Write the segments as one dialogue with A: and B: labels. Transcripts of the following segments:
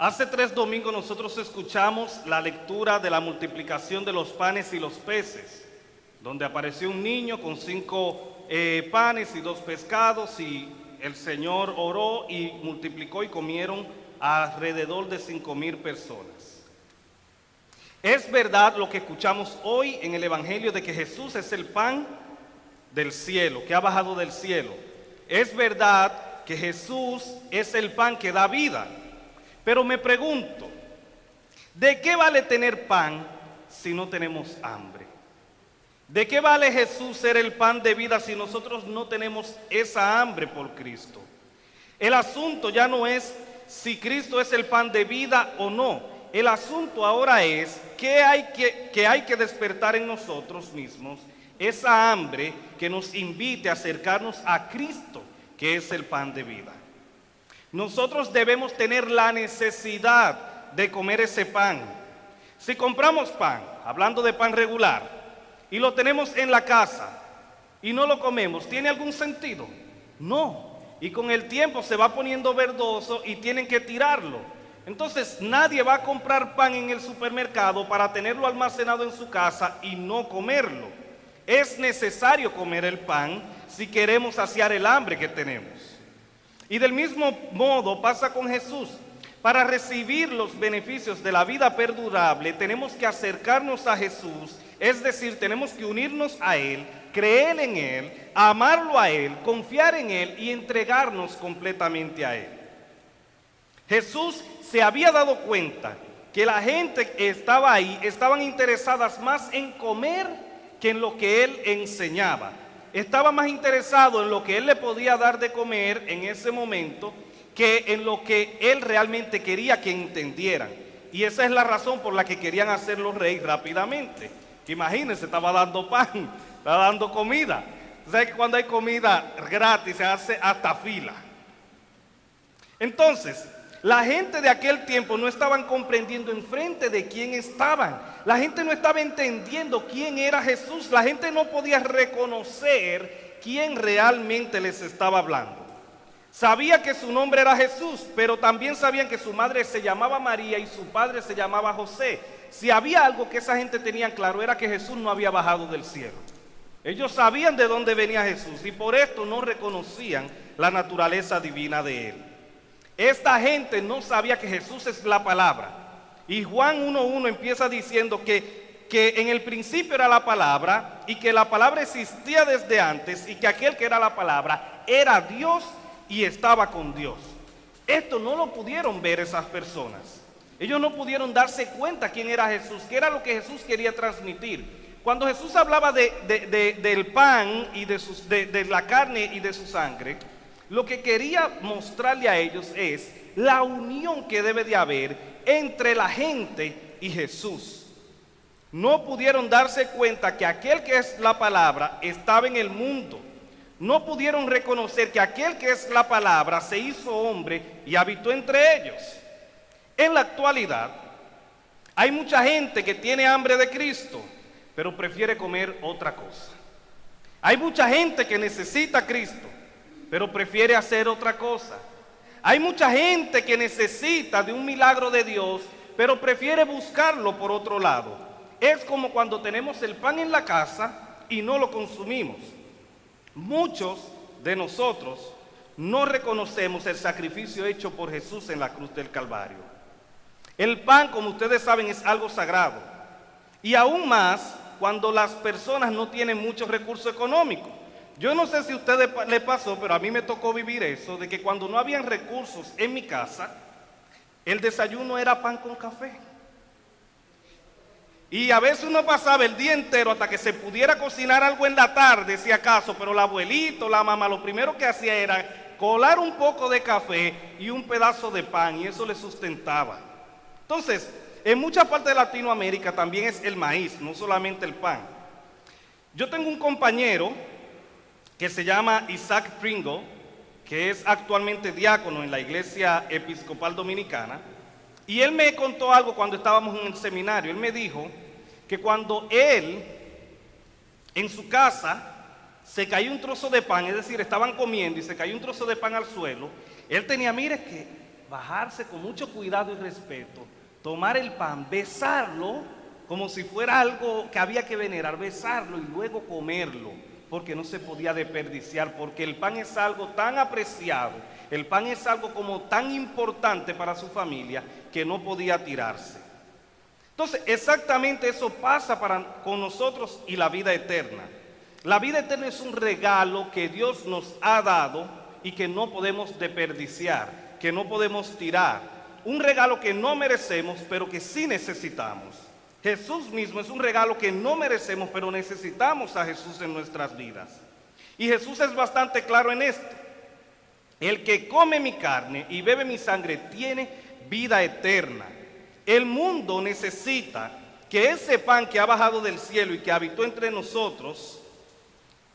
A: Hace 3 domingos nosotros escuchamos la lectura de la multiplicación de los panes y los peces, donde apareció un niño con 5 panes y 2 pescados, y el Señor oró y multiplicó y comieron alrededor de 5,000 personas. Es verdad lo que escuchamos hoy en el Evangelio de que Jesús es el pan del cielo, que ha bajado del cielo. Es verdad que Jesús es el pan que da vida. Pero me pregunto, ¿de qué vale tener pan si no tenemos hambre? ¿De qué vale Jesús ser el pan de vida si nosotros no tenemos esa hambre por Cristo? El asunto ya no es si Cristo es el pan de vida o no. El asunto ahora es que hay que despertar en nosotros mismos esa hambre que nos invite a acercarnos a Cristo, que es el pan de vida. Nosotros debemos tener la necesidad de comer ese pan. Si compramos pan, hablando de pan regular, y lo tenemos en la casa y no lo comemos, ¿tiene algún sentido? No. Y con el tiempo se va poniendo verdoso y tienen que tirarlo. Entonces nadie va a comprar pan en el supermercado para tenerlo almacenado en su casa y no comerlo. Es necesario comer el pan si queremos saciar el hambre que tenemos. Y del mismo modo pasa con Jesús. Para recibir los beneficios de la vida perdurable tenemos que acercarnos a Jesús, es decir, tenemos que unirnos a Él, creer en Él, amarlo a Él, confiar en Él y entregarnos completamente a Él. Jesús se había dado cuenta que la gente que estaba ahí estaban interesadas más en comer que en lo que Él enseñaba. Estaba más interesado en lo que Él le podía dar de comer en ese momento que en lo que Él realmente quería que entendieran. Y esa es la razón por la que querían hacerlo rey rápidamente. Imagínense, estaba dando pan, estaba dando comida. ¿Sabes que cuando hay comida gratis se hace hasta fila? Entonces, la gente de aquel tiempo no estaban comprendiendo enfrente de quién estaban. La gente no estaba entendiendo quién era Jesús. La gente no podía reconocer quién realmente les estaba hablando. Sabía que su nombre era Jesús, pero también sabían que su madre se llamaba María y su padre se llamaba José. Si había algo que esa gente tenía claro era que Jesús no había bajado del cielo. Ellos sabían de dónde venía Jesús y por esto no reconocían la naturaleza divina de Él. Esta gente no sabía que Jesús es la palabra. Y Juan 1:1 empieza diciendo que en el principio era la palabra y que la palabra existía desde antes y que aquel que era la palabra era Dios y estaba con Dios. Esto no lo pudieron ver esas personas. Ellos no pudieron darse cuenta quién era Jesús, qué era lo que Jesús quería transmitir. Cuando Jesús hablaba del pan y de la carne y de su sangre, lo que quería mostrarle a ellos es la unión que debe de haber entre la gente y Jesús. No pudieron darse cuenta que aquel que es la palabra estaba en el mundo. No pudieron reconocer que aquel que es la palabra se hizo hombre y habitó entre ellos. En la actualidad, hay mucha gente que tiene hambre de Cristo, pero prefiere comer otra cosa. Hay mucha gente que necesita a Cristo, pero prefiere hacer otra cosa. Hay mucha gente que necesita de un milagro de Dios, pero prefiere buscarlo por otro lado. Es como cuando tenemos el pan en la casa y no lo consumimos. Muchos de nosotros no reconocemos el sacrificio hecho por Jesús en la cruz del Calvario. El pan, como ustedes saben, es algo sagrado. Y aún más cuando las personas no tienen muchos recursos económicos. Yo no sé si a ustedes les pasó, pero a mí me tocó vivir eso, de que cuando no habían recursos en mi casa, el desayuno era pan con café. Y a veces uno pasaba el día entero hasta que se pudiera cocinar algo en la tarde, si acaso, pero el abuelito, la mamá, lo primero que hacía era colar un poco de café y un pedazo de pan, y eso le sustentaba. Entonces, en muchas partes de Latinoamérica también es el maíz, no solamente el pan. Yo tengo un compañero que se llama Isaac Pringle, que es actualmente diácono en la Iglesia Episcopal Dominicana, y él me contó algo cuando estábamos en el seminario. Él me dijo que cuando él, en su casa, se cayó un trozo de pan, es decir, estaban comiendo y se cayó un trozo de pan al suelo, él tenía, mire, que bajarse con mucho cuidado y respeto, tomar el pan, besarlo como si fuera algo que había que venerar, besarlo y luego comerlo, porque no se podía desperdiciar, porque el pan es algo tan apreciado, el pan es algo como tan importante para su familia que no podía tirarse. Entonces, exactamente eso pasa con nosotros y la vida eterna. La vida eterna es un regalo que Dios nos ha dado y que no podemos desperdiciar, que no podemos tirar. Un regalo que no merecemos, pero que sí necesitamos. Jesús mismo es un regalo que no merecemos, pero necesitamos a Jesús en nuestras vidas. Y Jesús es bastante claro en esto. El que come mi carne y bebe mi sangre tiene vida eterna. El mundo necesita que ese pan que ha bajado del cielo y que habitó entre nosotros,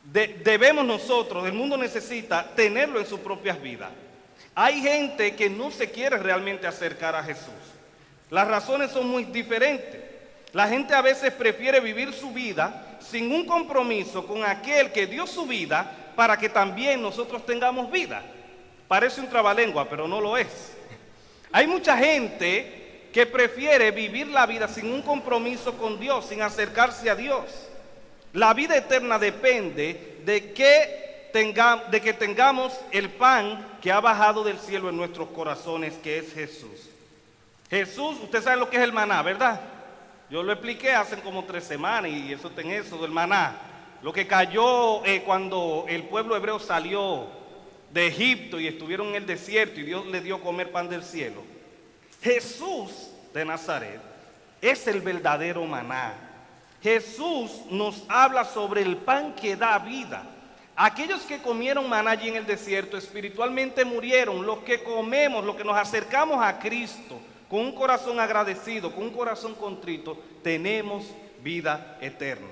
A: debemos nosotros, el mundo necesita tenerlo en sus propias vidas. Hay gente que no se quiere realmente acercar a Jesús. Las razones son muy diferentes. La gente a veces prefiere vivir su vida sin un compromiso con aquel que dio su vida para que también nosotros tengamos vida. Parece un trabalengua, pero no lo es. Hay mucha gente que prefiere vivir la vida sin un compromiso con Dios, sin acercarse a Dios. La vida eterna depende de que tengamos el pan que ha bajado del cielo en nuestros corazones, que es Jesús. Jesús, usted sabe lo que es el maná, ¿verdad? Yo lo expliqué hace como 3 semanas y eso en eso del maná. Lo que cayó cuando el pueblo hebreo salió de Egipto y estuvieron en el desierto y Dios le dio comer pan del cielo. Jesús de Nazaret es el verdadero maná. Jesús nos habla sobre el pan que da vida. Aquellos que comieron maná allí en el desierto espiritualmente murieron. Los que comemos, los que nos acercamos a Cristo con un corazón agradecido, con un corazón contrito, tenemos vida eterna.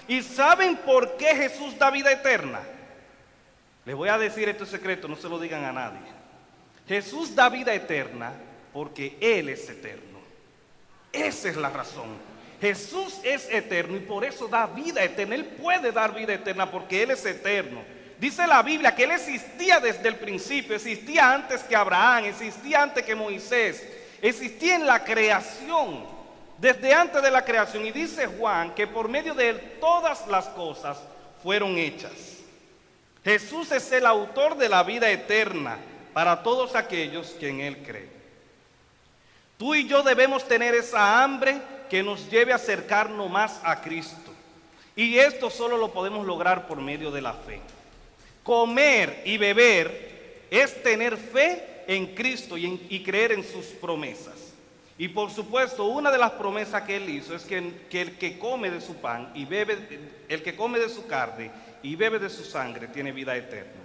A: ¿Y saben por qué Jesús da vida eterna? Les voy a decir este secreto, no se lo digan a nadie. Jesús da vida eterna porque Él es eterno. Esa es la razón. Jesús es eterno y por eso da vida eterna. Él puede dar vida eterna porque Él es eterno. Dice la Biblia que Él existía desde el principio, existía antes que Abraham, existía antes que Moisés, existía en la creación, desde antes de la creación. Y dice Juan que por medio de Él todas las cosas fueron hechas. Jesús es el autor de la vida eterna para todos aquellos que en Él creen. Tú y yo debemos tener esa hambre que nos lleve a acercarnos más a Cristo. Y esto solo lo podemos lograr por medio de la fe. Comer y beber es tener fe en Cristo y creer en sus promesas. Y por supuesto, una de las promesas que Él hizo es que el que come de su pan y bebe, el que come de su carne y bebe de su sangre tiene vida eterna.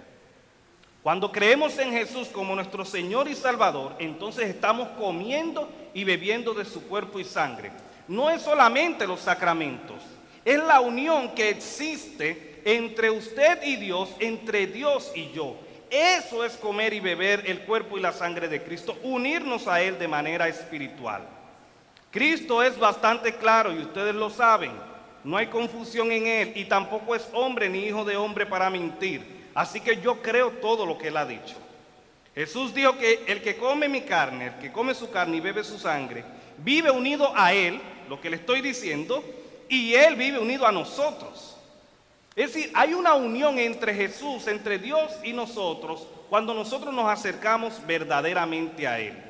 A: Cuando creemos en Jesús como nuestro Señor y Salvador, entonces estamos comiendo y bebiendo de su cuerpo y sangre. No es solamente los sacramentos, es la unión que existe entre usted y Dios, entre Dios y yo. Eso es comer y beber el cuerpo y la sangre de Cristo, unirnos a Él de manera espiritual. Cristo es bastante claro y ustedes lo saben, no hay confusión en Él y tampoco es hombre ni hijo de hombre para mentir. Así que yo creo todo lo que Él ha dicho. Jesús dijo que el que come mi carne, el que come su carne y bebe su sangre, vive unido a Él, lo que le estoy diciendo, y Él vive unido a nosotros. Es decir, hay una unión entre Jesús, entre Dios y nosotros, cuando nosotros nos acercamos verdaderamente a Él.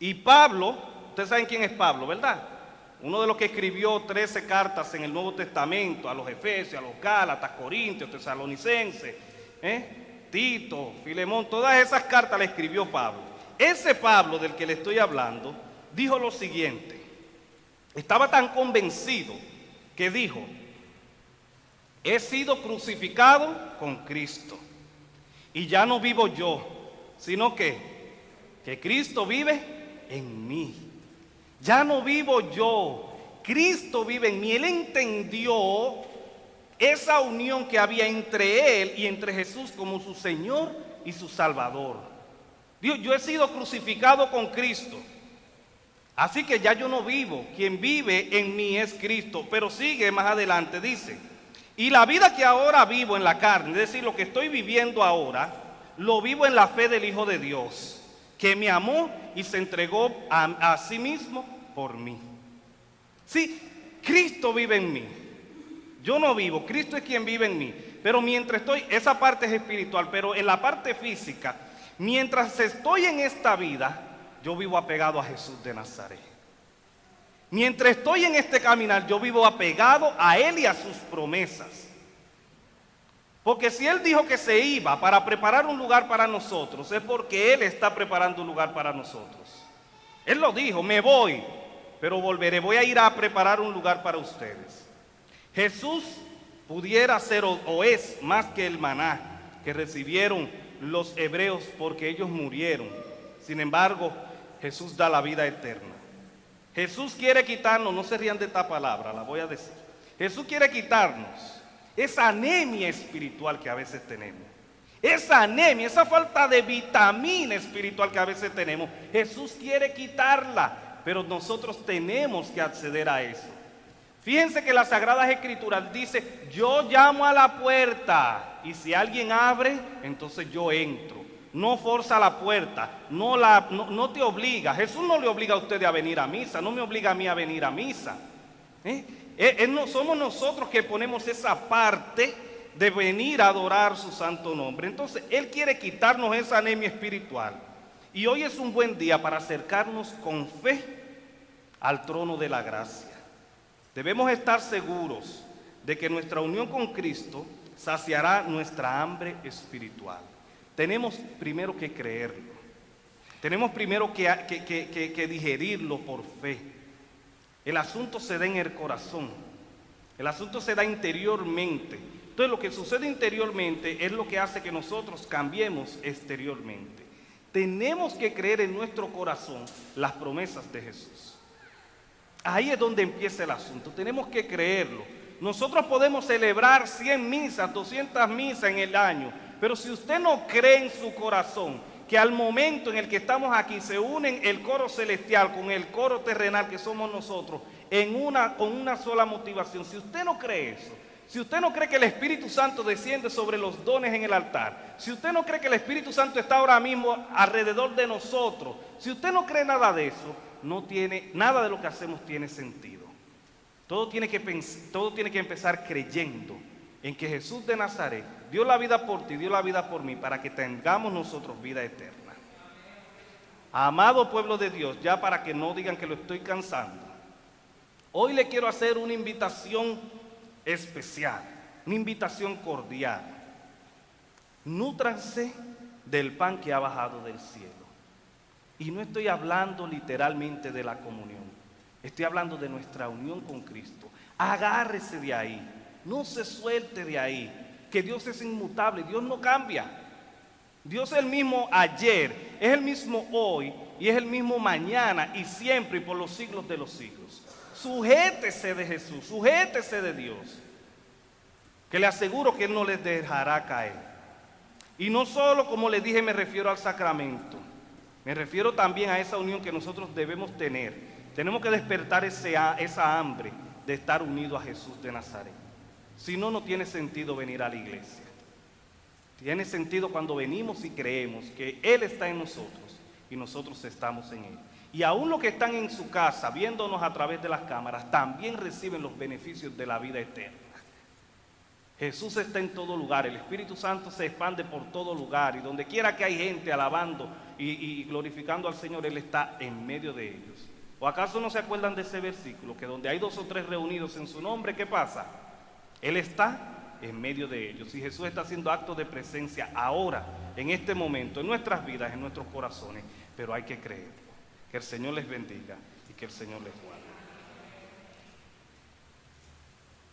A: Y Pablo, ustedes saben quién es Pablo, ¿verdad? Uno de los que escribió 13 cartas en el Nuevo Testamento, a los Efesios, a los Gálatas, Corintios, Tesalonicenses, Tito, Filemón, todas esas cartas las escribió Pablo. Ese Pablo del que le estoy hablando, dijo lo siguiente, estaba tan convencido que dijo, he sido crucificado con Cristo, y ya no vivo yo, sino que Cristo vive en mí. Ya no vivo yo, Cristo vive en mí. Él entendió esa unión que había entre Él y entre Jesús como su Señor y su Salvador. Dios, yo he sido crucificado con Cristo, así que ya yo no vivo, quien vive en mí es Cristo. Pero sigue más adelante, dice, y la vida que ahora vivo en la carne, es decir, lo que estoy viviendo ahora, lo vivo en la fe del Hijo de Dios, que me amó y se entregó a sí mismo por mí. Sí, Cristo vive en mí. Yo no vivo, Cristo es quien vive en mí. Pero mientras estoy, esa parte es espiritual, pero en la parte física, mientras estoy en esta vida, yo vivo apegado a Jesús de Nazaret. Mientras estoy en este caminar, yo vivo apegado a Él y a sus promesas. Porque si Él dijo que se iba para preparar un lugar para nosotros, es porque Él está preparando un lugar para nosotros. Él lo dijo, me voy, pero volveré, voy a ir a preparar un lugar para ustedes. Jesús pudiera ser o es más que el maná que recibieron los hebreos porque ellos murieron. Sin embargo, Jesús da la vida eterna. Jesús quiere quitarnos, no se rían de esta palabra, la voy a decir. Jesús quiere quitarnos esa anemia espiritual que a veces tenemos. Esa anemia, esa falta de vitamina espiritual que a veces tenemos. Jesús quiere quitarla, pero nosotros tenemos que acceder a eso. Fíjense que las Sagradas Escrituras dice, yo llamo a la puerta y si alguien abre, entonces yo entro. No forza la puerta, no te obliga. Jesús no le obliga a usted a venir a misa, no me obliga a mí a venir a misa. Somos nosotros que ponemos esa parte de venir a adorar su santo nombre. Entonces, Él quiere quitarnos esa anemia espiritual. Y hoy es un buen día para acercarnos con fe al trono de la gracia. Debemos estar seguros de que nuestra unión con Cristo saciará nuestra hambre espiritual. Tenemos primero que creerlo. Tenemos primero que digerirlo por fe. El asunto se da en el corazón. El asunto se da interiormente. Entonces lo que sucede interiormente es lo que hace que nosotros cambiemos exteriormente. Tenemos que creer en nuestro corazón las promesas de Jesús. Ahí es donde empieza el asunto. Tenemos que creerlo. Nosotros podemos celebrar 100 misas, 200 misas en el año, pero si usted no cree en su corazón que al momento en el que estamos aquí se unen el coro celestial con el coro terrenal que somos nosotros con una sola motivación, si usted no cree eso, si usted no cree que el Espíritu Santo desciende sobre los dones en el altar, si usted no cree que el Espíritu Santo está ahora mismo alrededor de nosotros, si usted no cree nada de eso, nada de lo que hacemos tiene sentido. Todo tiene que empezar creyendo en que Jesús de Nazaret dio la vida por ti, dio la vida por mí, para que tengamos nosotros vida eterna. Amado pueblo de Dios, ya para que no digan que lo estoy cansando, hoy le quiero hacer una invitación especial, una invitación cordial. Nútranse del pan que ha bajado del cielo. Y no estoy hablando literalmente de la comunión, estoy hablando de nuestra unión con Cristo. Agárrese de ahí, no se suelte de ahí, que Dios es inmutable, Dios no cambia. Dios es el mismo ayer, es el mismo hoy y es el mismo mañana y siempre y por los siglos de los siglos. Sujétese de Jesús, sujétese de Dios, que le aseguro que Él no les dejará caer. Y no solo, como les dije, me refiero al sacramento, me refiero también a esa unión que nosotros debemos tener. Tenemos que despertar esa hambre de estar unidos a Jesús de Nazaret. Si no, no tiene sentido venir a la iglesia. Tiene sentido cuando venimos y creemos que Él está en nosotros y nosotros estamos en Él. Y aún los que están en su casa, viéndonos a través de las cámaras, también reciben los beneficios de la vida eterna. Jesús está en todo lugar, el Espíritu Santo se expande por todo lugar, y donde quiera que hay gente alabando y glorificando al Señor, Él está en medio de ellos. ¿O acaso no se acuerdan de ese versículo? Que donde hay 2 o 3 reunidos en su nombre, ¿qué pasa? Él está en medio de ellos. Y Jesús está haciendo actos de presencia ahora, en este momento, en nuestras vidas, en nuestros corazones. Pero hay que creerlo. Que el Señor les bendiga y que el Señor les guarde.